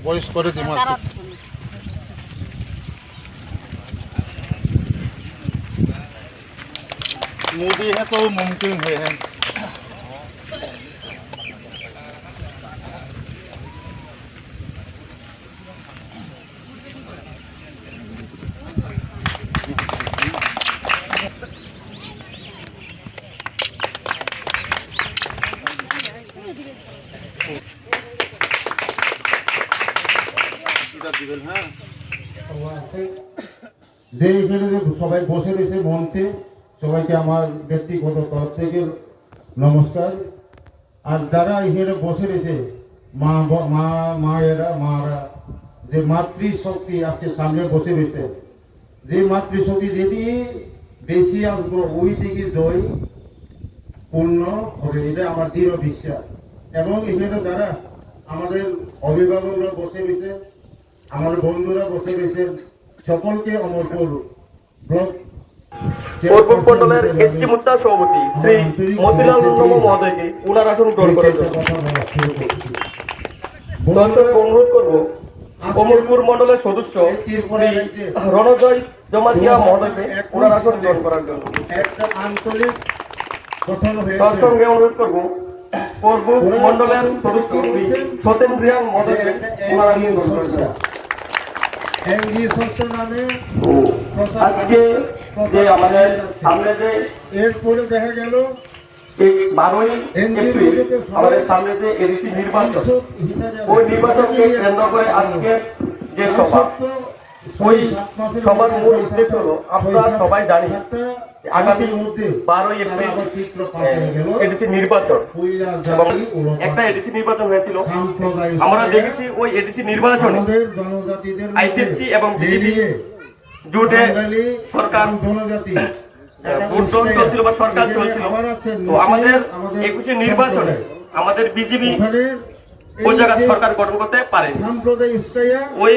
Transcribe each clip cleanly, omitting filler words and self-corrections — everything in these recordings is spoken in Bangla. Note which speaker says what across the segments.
Speaker 1: वॉइस करे दिमाग मोदी है तो मुमकिन है যে এখানে যে সবাই বসে রয়েছে মঞ্চে সবাইকে আমার ব্যক্তিগত তরফ থেকে নমস্কার। আর যারা এখানে বসে রয়েছে মারা যে মাতৃশক্তি আজকে সামনে বসে রয়েছে, যে মাতৃশক্তি যেটি বেশি আসবো ওই দিকে জয় পূর্ণ হবে, এটা আমার দৃঢ় বিশ্বাস। এবং এখানে যারা আমাদের অভিভাবকরা বসে রয়েছে, আমার বন্ধুরা বসে রয়েছেন, সকলকে অমরপুর ব্লক
Speaker 2: মন্ডলের এসটি মোর্চার সভাপতি শ্রী মতিলাল নন্দম মহোদয়কে ওনার আসন গ্রহণ করার জন্য দর্শক অনুরোধ করব অমরপুর মন্ডলের সদস্য শ্রী রণজয় জমাতিয়া মহোদয়কে ওনার আসন গ্রহণ করার জন্য
Speaker 1: আঞ্চলিক
Speaker 2: তার সঙ্গে অনুরোধ করব পূর্ব মন্ডলের সদস্য শ্রী সতেন রিয়াং মহোদয়কে ওনার আসন গ্রহণ করার জন্য। আজকে যে আমাদের সামনে যে
Speaker 1: এরপরে দেখা গেল
Speaker 2: 12ই এপ্রিল আমাদের সামনে যে এডিসি নির্বাচন, ওই নির্বাচনকে কেন্দ্র করে আজকে যে সভা, ওই সভার মূল উদ্দেশ্য হলো আপনারা সবাই জানি আগামী 12ই এপ্রিল এডিসি নির্বাচন এবং একটা এডিসি নির্বাচন হয়েছিল। আমরা দেখেছি ওই এডিসি নির্বাচনে আইটিএফটি এবং বিজেপি জোটে সরকার ভোট চলছিল বা সরকার চলছিল। তো আমাদের 21 নির্বাচনে আমাদের বিজেপি ওই জায়গায় সরকার গঠন করতে পারে, ওই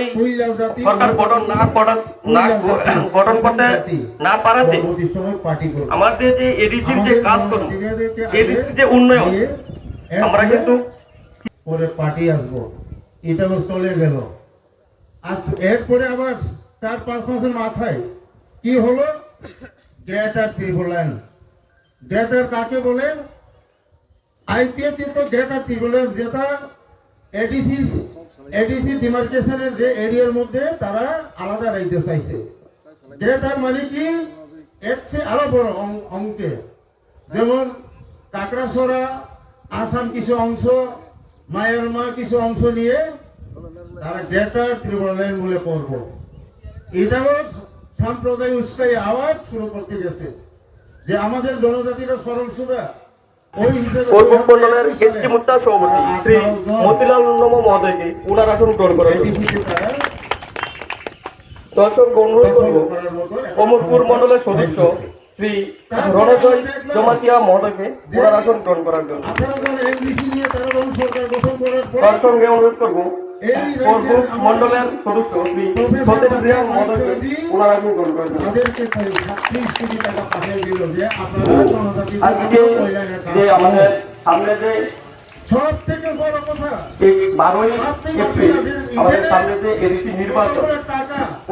Speaker 2: সরকার গঠন করতে না পারাতে আমাদের যে এডিসির যে কাজ করুন, এডিসির যে উন্নয়ন আমরা কিন্তু
Speaker 1: পরে পার্টি আসবো, এটা চলে গেল। এরপরে আবার 4-5 মাসের মাথায় কি হলো, গ্রেটার ট্রিব্যুনাল। গ্রেটার কাকে বলে? আইপিএফ তো গ্রেটার ট্রিব্যুনাল, যেটা এডিসি ডিমার্কেশনের যে এরিয়ার মধ্যে তারা আলাদা রাজ্য চাইছে। গ্রেটার মানে কি, এর চেয়ে আরো বড় অঙ্কে, যেমন কাকড়াছড়া, আসাম কিছু অংশ, মায়ানমার কিছু অংশ নিয়ে তারা গ্রেটার ট্রিব্যুনাল বলে করব। এটাও সাম্প্রদায়িক উস্কাই আওয়াজ শুরু করতে গেছে যে আমাদের জনজাতিরা সরল সোজা। ওই হিসেবে
Speaker 2: মন্ডলের এসটি মোর্চার সভাপতি শ্রী মতিলাল নন্দম মহোদয়কে ওনার আসন গ্রহণ করার জন্য দর্শক অনুরোধ করব অমরপুর মন্ডলের সদস্য শ্রী রণজয় জমাতিয়া মহোদয়কে ওনার আসন গ্রহণ করার জন্য তার সঙ্গে অনুরোধ করব পূর্ব মন্ডলের সদস্য শ্রী সতেন রিয়াং মহোদয়কে ওনার আসন গ্রহণ করার জন্য। আজকে যে আমাদের সামনে যে
Speaker 1: সব থেকে বড় কথা
Speaker 2: 12ই এপ্রিল আমাদের সামনে যে এডিসি নির্বাচন,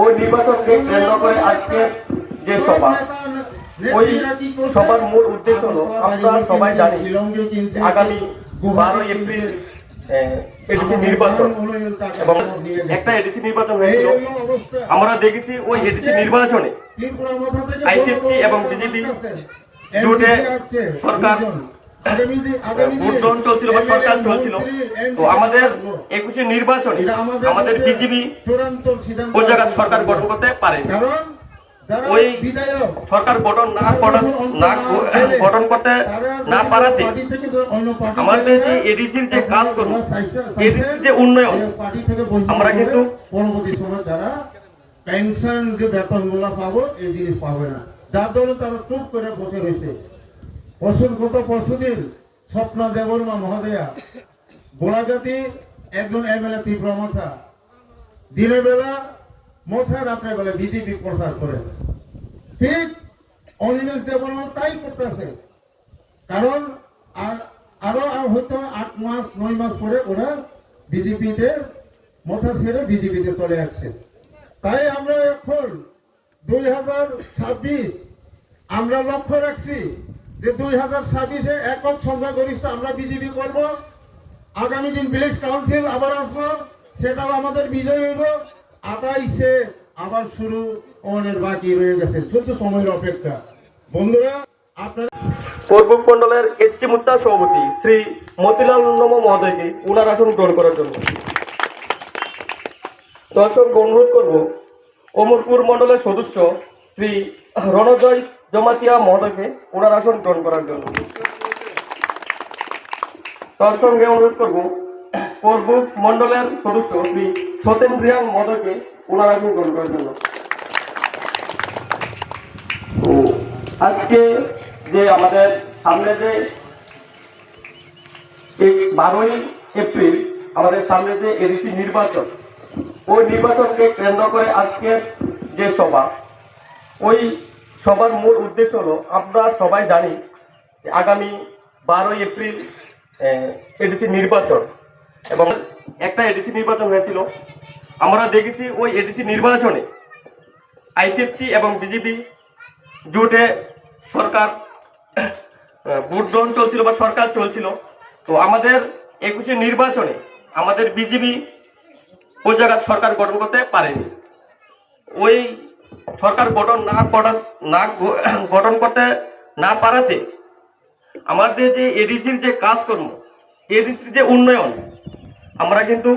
Speaker 2: ওই নির্বাচনকে কেন্দ্র করে আজকে যে সভা, ওই সবার মূল উদ্দেশ্য হলো আপনারা সবাই জানি আগামী 12ই এপ্রিল এডিসি নির্বাচন এবং একটা এডিসি নির্বাচন হয়েছিল। আমরা দেখেছি ওই এডিসি নির্বাচনে আইটিএফটি এবং বিজেপি জোটে সরকার ভোট চলছিল বা সরকার চলছিল। তো আমাদের 21 নির্বাচনে আমাদের বিজেপি ওই জায়গায় সরকার গঠন করতে পারে, ওই সরকার গঠন করতে না পারাতে আমাদের যে এডিসির যে কাজ করুন, এডিসির যে উন্নয়ন আমরা কিন্তু
Speaker 1: পরবর্তী সময় তারা পেনশন যে বেতনগুলো পাবো এই জিনিস পাবে না, যার জন্য তারা চুপ করে বসে রয়েছে। গত পরশুদিন স্বপ্না দেববর্মা মহোদয়া গোলাজাতি একজন এমএলএ তীব্র মাথা দিনের বেলা মোথা রাত্রেবেলা বিজেপি প্রচার করে। ঠিক অনিমেষ দেববর্মা তাই করতেছে, কারণ আরো হয়তো 8 মাস 9 মাস পরে ওরা বিজেপিতে মোথা ছেড়ে বিজেপিতে চলে আসছে। তাই আমরা এখন 2026 আমরা লক্ষ্য রাখছি যে 2026-এ একক সংখ্যাগরিষ্ঠ আমরা বিজেপি করব। আগামী দিন ভিলেজ কাউন্সিল আবার আসবো, সেটাও আমাদের বিজয় হইব। 28-এ আবার শুরু অনেক বাকি রয়ে গেছে, শুধু সময়ের অপেক্ষা। বন্ধুরা, আপনারা
Speaker 2: পূর্বক মন্ডলের এচি মুত্তা সভাপতি শ্রী মতিলাল নম মহোদয়কে উনার আসন গ্রহণ করার জন্য দর্শক অনুরোধ করব অমরপুর মন্ডলের সদস্য শ্রী রণজয় জমাতিয়া মহোদয়কে উনার আসন গ্রহণ করার জন্য। তার সঙ্গে অনুরোধ করব পূর্বক মন্ডলের সদস্য শ্রী সতেন রিয়াং মহোদয়কে উনার আসন গ্রহণ করার জন্য। আজকে যে আমাদের সামনে যে 12ই এপ্রিল আমাদের সামনে যে এডিসি নির্বাচন, ওই নির্বাচনকে কেন্দ্র করে আজকের যে সভা, ওই সবার মূল উদ্দেশ্য হলো, আমরা সবাই জানি যে আগামী 12ই এপ্রিল এডিসি নির্বাচন, এবং একটা এডিসি নির্বাচন হয়েছিল। আমরা দেখেছি ওই এডিসি নির্বাচনে আইপিএফটি এবং বিজেপি জোটে সরকার ভোট গ্রহণ চলছিল বা সরকার চলছিল। তো আমাদের 21-এর নির্বাচনে আমাদের বিজেপি ওই জায়গায় সরকার গঠন করতে পারেনি। ওই সরকার গঠন করতে না পারাতে আমাদের যে এডিসির যে কাজকর্ম, এডিসির যে উন্নয়ন, আমরা কিন্তু